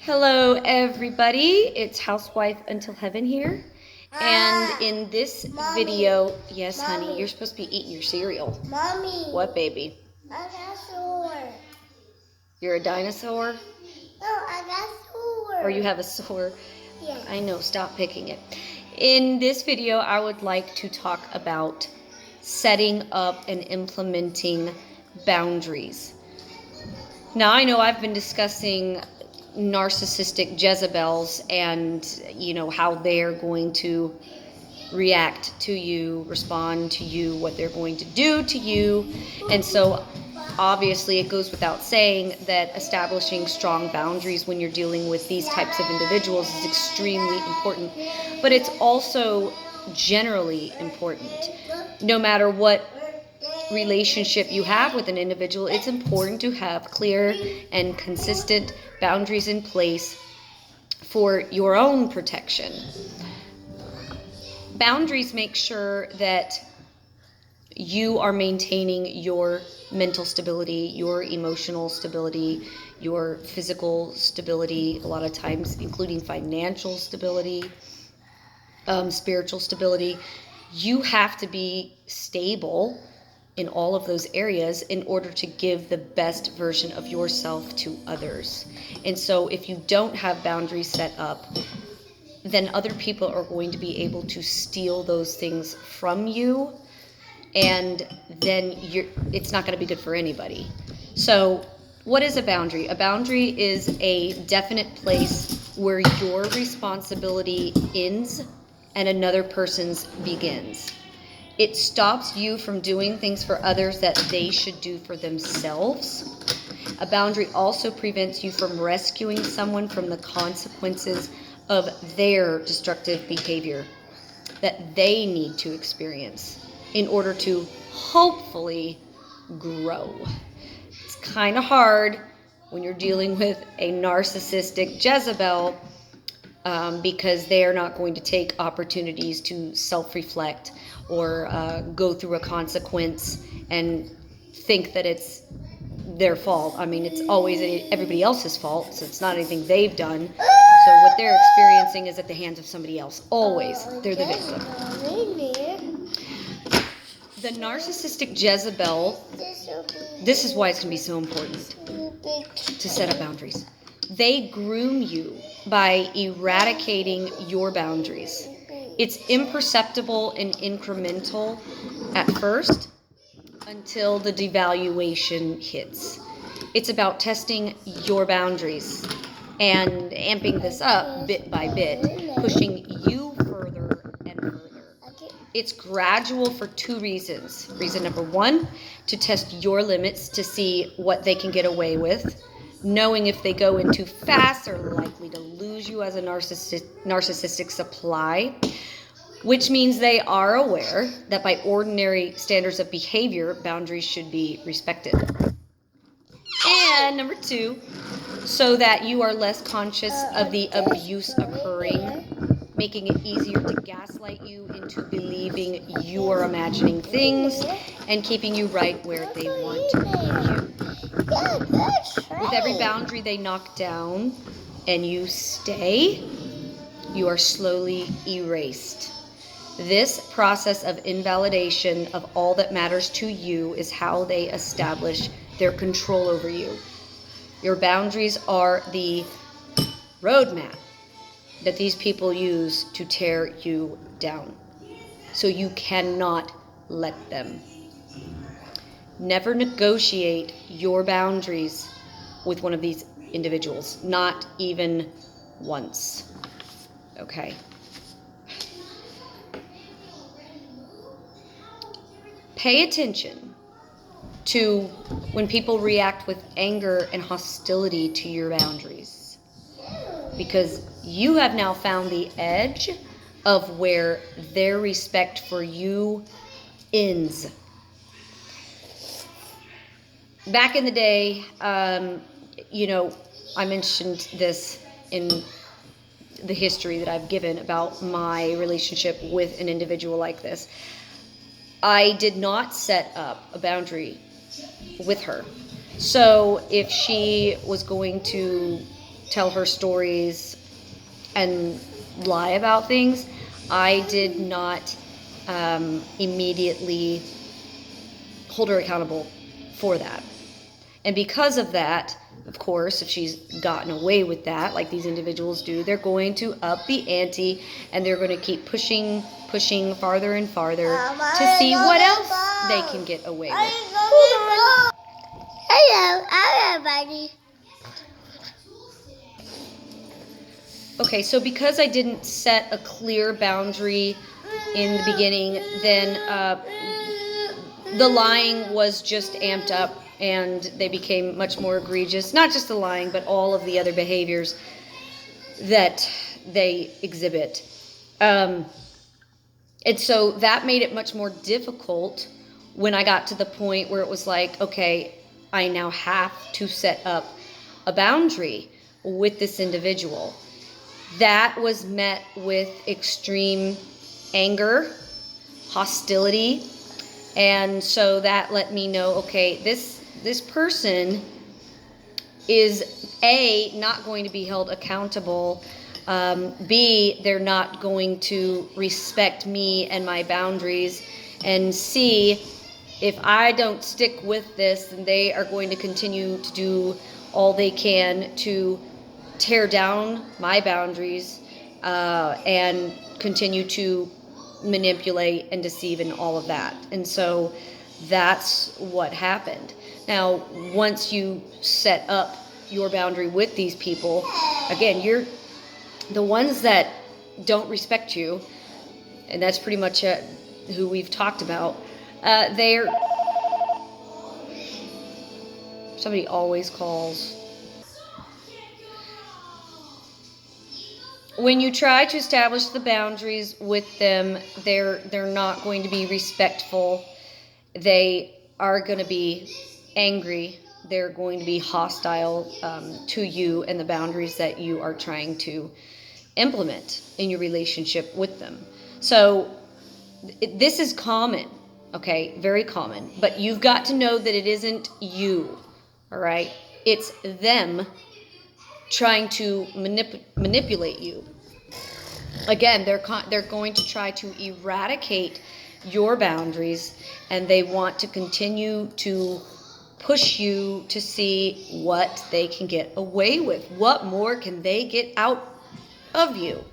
Hello, everybody. It's Housewife Until Heaven here. And in this video, yes, honey, you're supposed to be eating your cereal. Mommy. What, baby? A dinosaur. You're a dinosaur? No, a dinosaur. Or you have a sore? Yeah. I know, stop picking it. In this video, I would like to talk about setting up and implementing boundaries. Now, I know I've been discussing narcissistic Jezebels and, how they're going to react to you, respond to you, what they're going to do to you. And so, obviously, it goes without saying that establishing strong boundaries when you're dealing with these types of individuals is extremely important. But it's also generally important. No matter what relationship you have with an individual, it's important to have clear and consistent boundaries in place for your own protection. Boundaries make sure that you are maintaining your mental stability, your emotional stability, your physical stability, a lot of times including financial stability, spiritual stability. You have to be stable in all of those areas in order to give the best version of yourself to others. And so if you don't have boundaries set up, then other people are going to be able to steal those things from you, and then it's not going to be good for anybody. So what is a boundary? A boundary is a definite place where your responsibility ends and another person's begins. It stops you from doing things for others that they should do for themselves. A boundary also prevents you from rescuing someone from the consequences of their destructive behavior that they need to experience in order to hopefully grow. It's kind of hard when you're dealing with a narcissistic Jezebel, because they are not going to take opportunities to self-reflect or go through a consequence and think that it's their fault. I mean, it's always everybody else's fault, so it's not anything they've done. So what they're experiencing is at the hands of somebody else. Always, they're the victim. The narcissistic Jezebel, this is why it's going to be so important to set up boundaries. They groom you by eradicating your boundaries. It's imperceptible and incremental at first until the devaluation hits. It's about testing your boundaries and amping this up bit by bit, pushing you further and further. It's gradual for two reasons. Reason number one, to test your limits to see what they can get away with, knowing if they go in too fast, they're likely to lose you as a narcissistic supply, which means they are aware that by ordinary standards of behavior, boundaries should be respected. And number two, so that you are less conscious of the abuse occurring, making it easier to gaslight you into believing you are imagining things and keeping you right where they want you. With every boundary they knock down and you stay, you are slowly erased. This process of invalidation of all that matters to you is how they establish their control over you. Your boundaries are the roadmap that these people use to tear you down. So you cannot let them. Never negotiate your boundaries with one of these individuals, not even once. Okay? Pay attention to when people react with anger and hostility to your boundaries, because you have now found the edge of where their respect for you ends. Back in the day, I mentioned this in the history that I've given about my relationship with an individual like this. I did not set up a boundary with her. So if she was going to tell her stories and lie about things, I did not immediately hold her accountable for that. And because of that, of course, if she's gotten away with that, like these individuals do, they're going to up the ante, and they're going to keep pushing farther and farther to see what else they can get away with. Hold on. Hello, everybody. Okay, so because I didn't set a clear boundary in the beginning, then the lying was just amped up, and they became much more egregious. Not just the lying, but all of the other behaviors that they exhibit. And so that made it much more difficult when I got to the point where it was like, okay, I now have to set up a boundary with this individual. That was met with extreme anger, hostility, and so that let me know, okay, this person is A, not going to be held accountable, B, they're not going to respect me and my boundaries, and C, if I don't stick with this, then they are going to continue to do all they can to tear down my boundaries and continue to manipulate and deceive and all of that. And so that's what happened. Now, once you set up your boundary with these people, again, you're the ones that don't respect you, and that's pretty much who we've talked about. They're somebody always calls. When you try to establish the boundaries with them, they're not going to be respectful. They are going to be angry. They're going to be hostile to you and the boundaries that you are trying to implement in your relationship with them. So this is common, okay? Very common. But you've got to know that it isn't you, all right? It's them trying to manipulate you. Again, they're going to try to eradicate your boundaries, and they want to continue to push you to see what they can get away with. What more can they get out of you?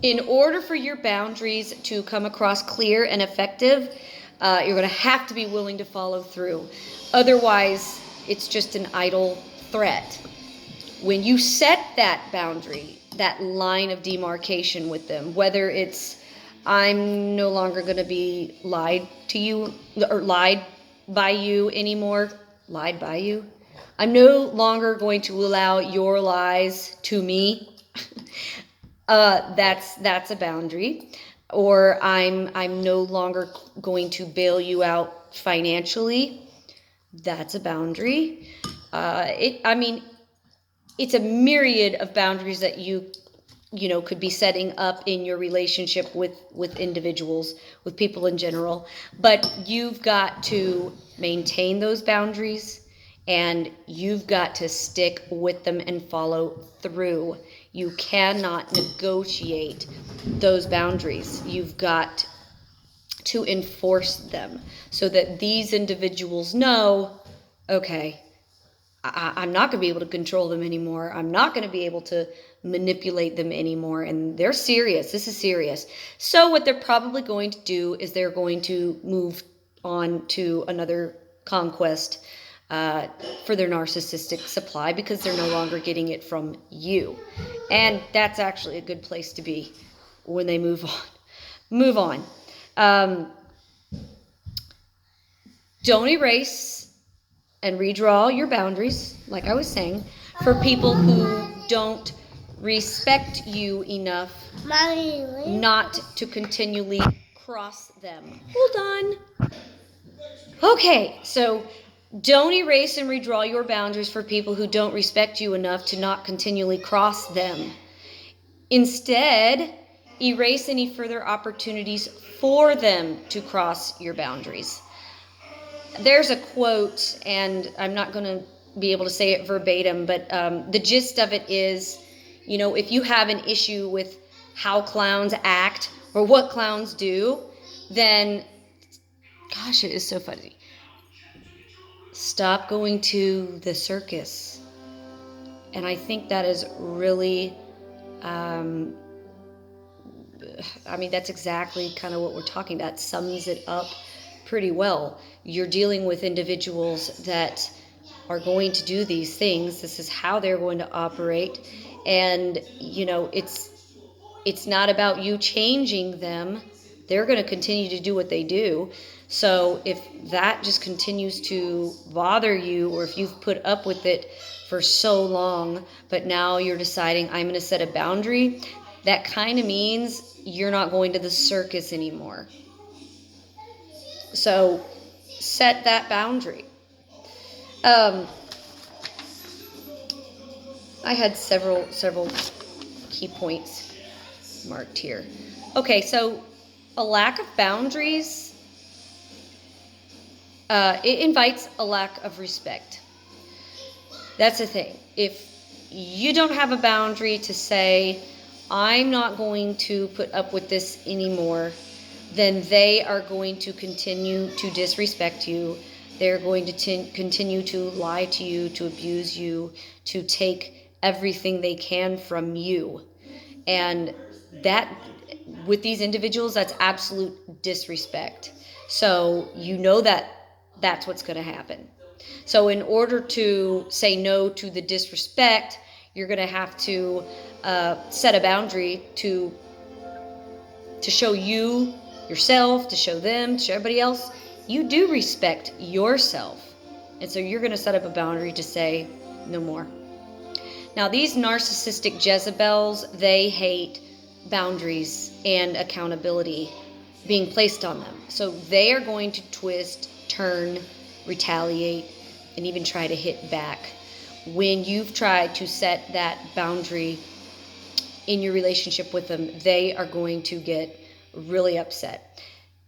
In order for your boundaries to come across clear and effective, you're going to have to be willing to follow through. Otherwise, it's just an idle threat. When you set that boundary, that line of demarcation with them, whether it's I'm no longer going to be lied to you or lied by you anymore, lied by you. I'm no longer going to allow your lies to me. That's a boundary. Or I'm no longer going to bail you out financially. That's a boundary. It's a myriad of boundaries that you could be setting up in your relationship with individuals, with people in general. But you've got to maintain those boundaries, and you've got to stick with them and follow through. You cannot negotiate those boundaries. You've got to enforce them so that these individuals know, okay, I'm not going to be able to control them anymore. I'm not going to be able to manipulate them anymore. And they're serious. This is serious. So what they're probably going to do is they're going to move on to another conquest for their narcissistic supply because they're no longer getting it from you. And that's actually a good place to be when they move on. Move on. Don't erase and redraw your boundaries, like I was saying, for people who don't respect you enough not to continually cross them. Hold on. Okay, so don't erase and redraw your boundaries for people who don't respect you enough to not continually cross them. Instead, erase any further opportunities for them to cross your boundaries. There's a quote, and I'm not going to be able to say it verbatim, but the gist of it is, if you have an issue with how clowns act or what clowns do, then, gosh, it is so funny. Stop going to the circus. And I think that is really, that's exactly kind of what we're talking about. That sums it up pretty well. You're dealing with individuals that are going to do these things. This is how they're going to operate. And, it's not about you changing them. They're going to continue to do what they do. So if that just continues to bother you, or if you've put up with it for so long, but now you're deciding I'm going to set a boundary, that kind of means you're not going to the circus anymore. So set that boundary. I had several key points marked here. Okay, so a lack of boundaries, it invites a lack of respect. That's the thing. If you don't have a boundary to say, I'm not going to put up with this anymore, then they are going to continue to disrespect you. They're going to continue to lie to you, to abuse you, to take everything they can from you. And that, with these individuals, that's absolute disrespect. So that's what's going to happen. So in order to say no to the disrespect, you're going to have to set a boundary to show yourself, to show them, to show everybody else, you do respect yourself. And so you're going to set up a boundary to say no more. Now, these narcissistic Jezebels, they hate boundaries and accountability being placed on them. So they are going to twist, turn, retaliate, and even try to hit back. When you've tried to set that boundary in your relationship with them, they are going to get really upset.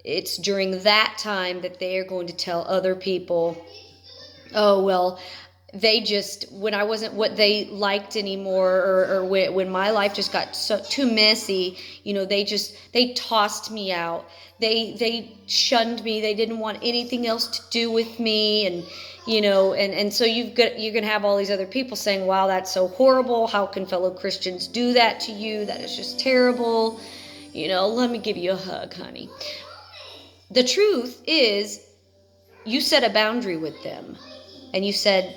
It's during that time that they are going to tell other people, oh, well, when I wasn't what they liked anymore, or when my life just got too messy, they tossed me out. They shunned me. They didn't want anything else to do with me. And, and so you're going to have all these other people saying, wow, that's so horrible. How can fellow Christians do that to you? That is just terrible. Let me give you a hug, honey. The truth is, you set a boundary with them and you said,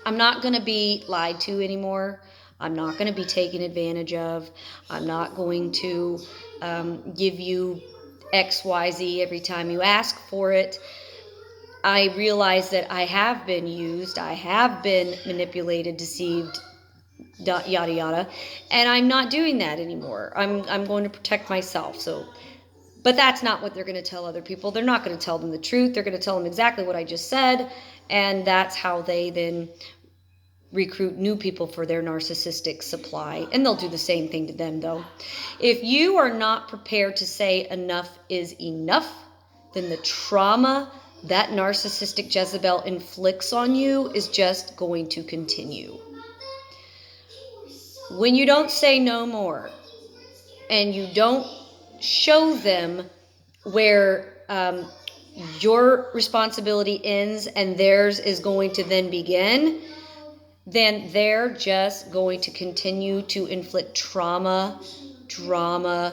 I'm not going to be lied to anymore. I'm not going to be taken advantage of. I'm not going to give you XYZ every time you ask for it. I realize that I have been used. I have been manipulated, deceived, yada, yada. And I'm not doing that anymore. I'm going to protect myself. But that's not what they're going to tell other people. They're not going to tell them the truth. They're going to tell them exactly what I just said. And that's how they then recruit new people for their narcissistic supply. And they'll do the same thing to them, though. If you are not prepared to say enough is enough, then the trauma that narcissistic Jezebel inflicts on you is just going to continue. When you don't say no more, and you don't show them where your responsibility ends and theirs is going to then begin, then they're just going to continue to inflict trauma, drama,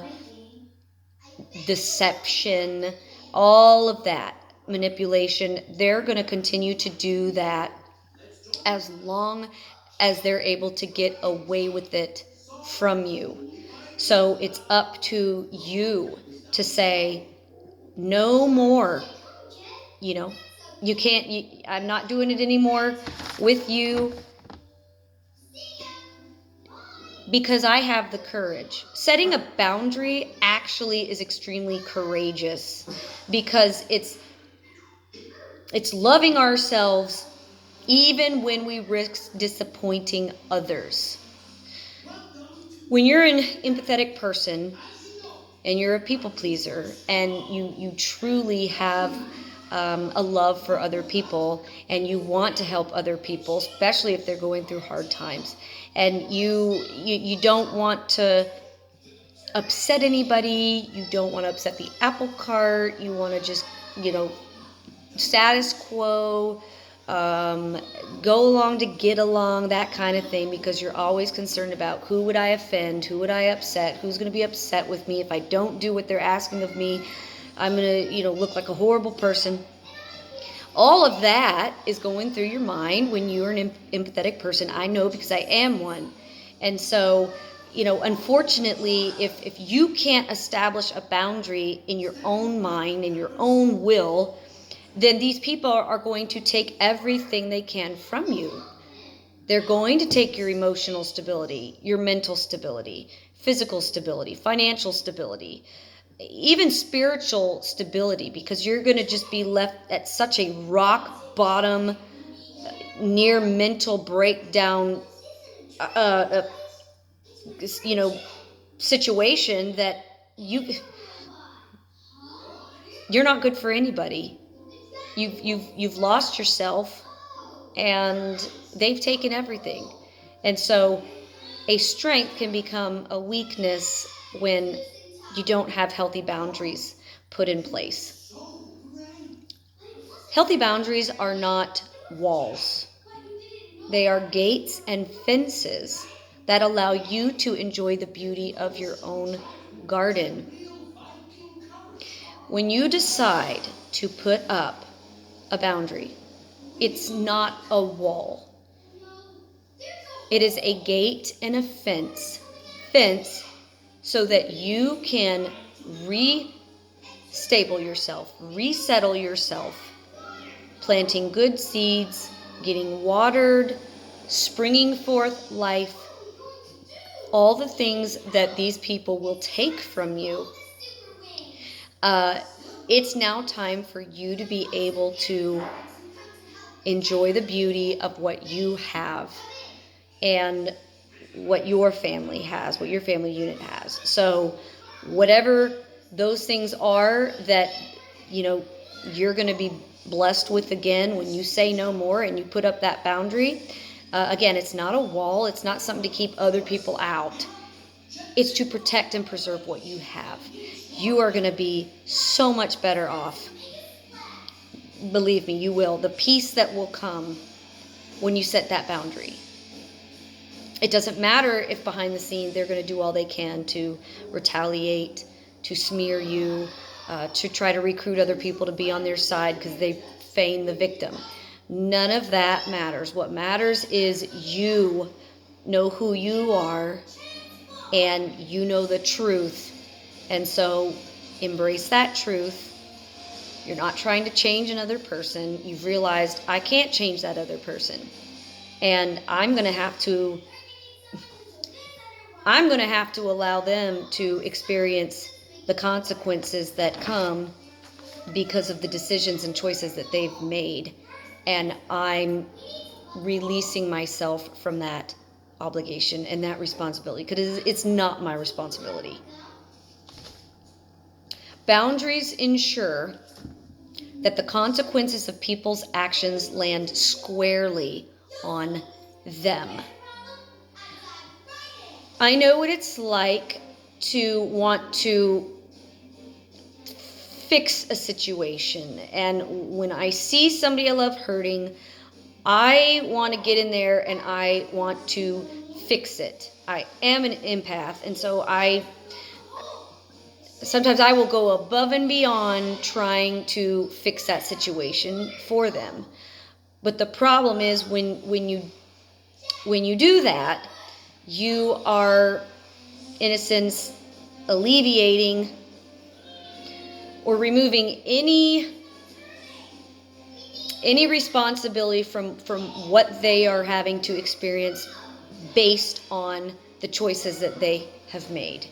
deception, all of that, manipulation. They're going to continue to do that as long as they're able to get away with it from you. So it's up to you to say, no more. You can't, I'm not doing it anymore with you because I have the courage. Setting a boundary actually is extremely courageous because it's loving ourselves even when we risk disappointing others. When you're an empathetic person and you're a people pleaser and you truly have a love for other people, and you want to help other people, especially if they're going through hard times. And you don't want to upset anybody. You don't want to upset the apple cart. You want to just, status quo, go along to get along, that kind of thing, because you're always concerned about who would I offend, who would I upset, who's going to be upset with me if I don't do what they're asking of me. I'm going to, look like a horrible person. All of that is going through your mind when you're an empathetic person. I know, because I am one. And so, unfortunately, if you can't establish a boundary in your own mind, in your own will, then these people are going to take everything they can from you. They're going to take your emotional stability, your mental stability, physical stability, financial stability, even spiritual stability, because you're going to just be left at such a rock bottom, near mental breakdown, situation that you're not good for anybody. You've lost yourself, and they've taken everything. And so a strength can become a weakness when you don't have healthy boundaries put in place. Healthy boundaries are not walls. They are gates and fences that allow you to enjoy the beauty of your own garden. When you decide to put up a boundary, it's not a wall. It is a gate and a fence so that you can restable yourself, resettle yourself, planting good seeds, getting watered, springing forth life, all the things that these people will take from you. It's now time for you to be able to enjoy the beauty of what you have and what your family has, what your family unit has. So whatever those things are that, you're going to be blessed with again when you say no more and you put up that boundary. Again, it's not a wall. It's not something to keep other people out. It's to protect and preserve what you have. You are going to be so much better off. Believe me, you will. The peace that will come when you set that boundary. It doesn't matter if behind the scenes they're going to do all they can to retaliate, to smear you, to try to recruit other people to be on their side because they feign the victim. None of that matters. What matters is you know who you are and you know the truth. And so embrace that truth. You're not trying to change another person. You've realized, I can't change that other person. And I'm going to have to allow them to experience the consequences that come because of the decisions and choices that they've made. And I'm releasing myself from that obligation and that responsibility, because it's not my responsibility. Boundaries ensure that the consequences of people's actions land squarely on them. I know what it's like to want to fix a situation, and when I see somebody I love hurting, I want to get in there and I want to fix it. I am an empath, and so sometimes I will go above and beyond trying to fix that situation for them. But the problem is when you do that, you are, in a sense, alleviating or removing any responsibility from what they are having to experience based on the choices that they have made.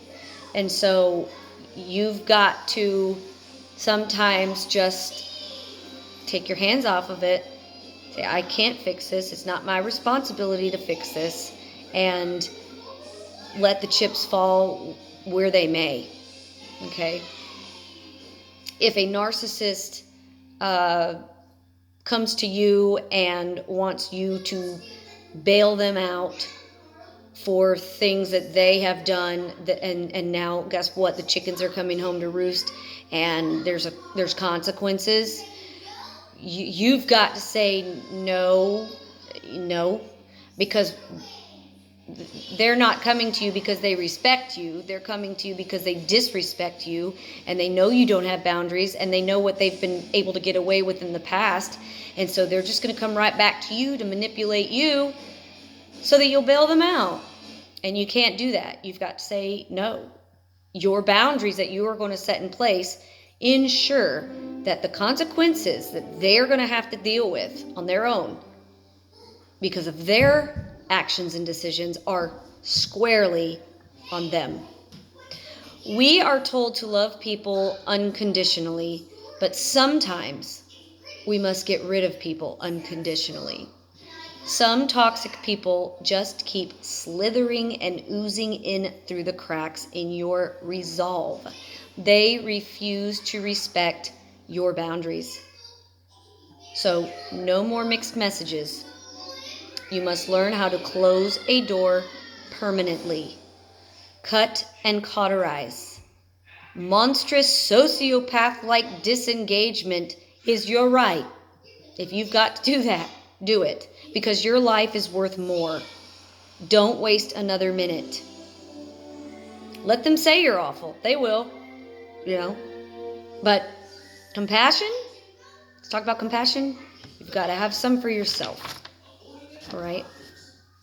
And so you've got to sometimes just take your hands off of it. Say, I can't fix this. It's not my responsibility to fix this. And let the chips fall where they may. Okay? If a narcissist comes to you and wants you to bail them out for things that they have done, and now guess what? The chickens are coming home to roost, and there's consequences. You've got to say no, because they're not coming to you because they respect you. They're coming to you because they disrespect you, and they know you don't have boundaries, and they know what they've been able to get away with in the past, and so they're just going to come right back to you to manipulate you so that you'll bail them out. And you can't do that. You've got to say no. Your boundaries that you are going to set in place ensure that the consequences that they're going to have to deal with on their own because of their actions and decisions are squarely on them. We are told to love people unconditionally, but sometimes we must get rid of people unconditionally. Some toxic people just keep slithering and oozing in through the cracks in your resolve. They refuse to respect your boundaries. So, no more mixed messages. You must learn how to close a door permanently. Cut and cauterize. Monstrous sociopath-like disengagement is your right. If you've got to do that, do it. Because your life is worth more. Don't waste another minute. Let them say you're awful. They will, But compassion, let's talk about compassion. You've got to have some for yourself. All right?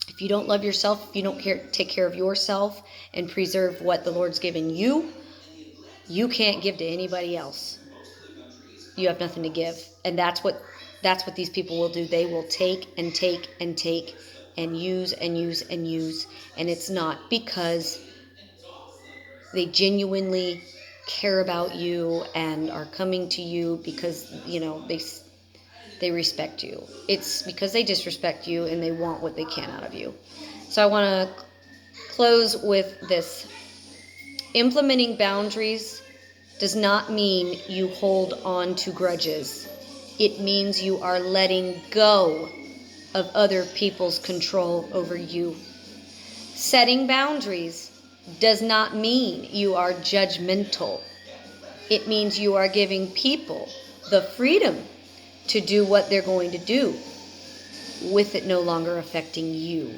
If you don't love yourself, if you don't take care of yourself and preserve what the Lord's given you, you can't give to anybody else. You have nothing to give. And that's what these people will do. They will take and take and take and use and use and use. And it's not because they genuinely care about you and are coming to you because, they respect you. It's because they disrespect you and they want what they can out of you. So I want to close with this. Implementing boundaries does not mean you hold on to grudges. It means you are letting go of other people's control over you. Setting boundaries does not mean you are judgmental. It means you are giving people the freedom to do what they're going to do, with it no longer affecting you.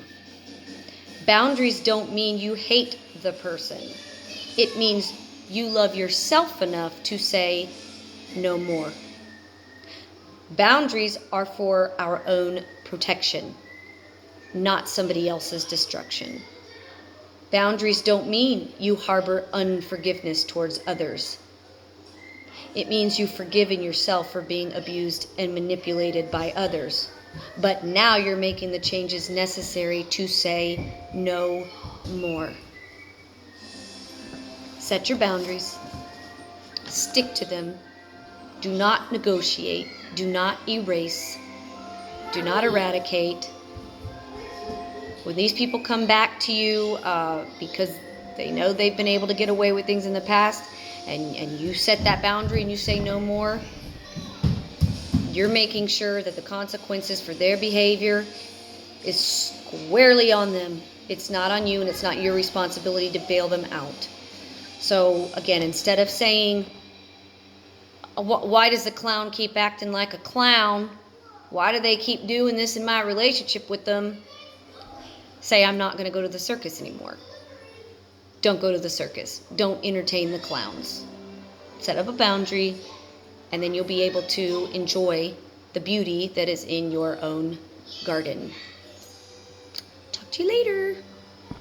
Boundaries don't mean you hate the person. It means you love yourself enough to say no more. Boundaries are for our own protection, not somebody else's destruction. Boundaries don't mean you harbor unforgiveness towards others. It means you've forgiven yourself for being abused and manipulated by others. But now you're making the changes necessary to say no more. Set your boundaries. Stick to them. Do not negotiate. Do not erase. Do not eradicate. When these people come back to you because they know they've been able to get away with things in the past, and you set that boundary and you say no more, you're making sure that the consequences for their behavior is squarely on them. It's not on you, and it's not your responsibility to bail them out. So again, instead of saying, why does the clown keep acting like a clown? Why do they keep doing this in my relationship with them? Say, I'm not going to go to the circus anymore. Don't go to the circus. Don't entertain the clowns. Set up a boundary, and then you'll be able to enjoy the beauty that is in your own garden. Talk to you later.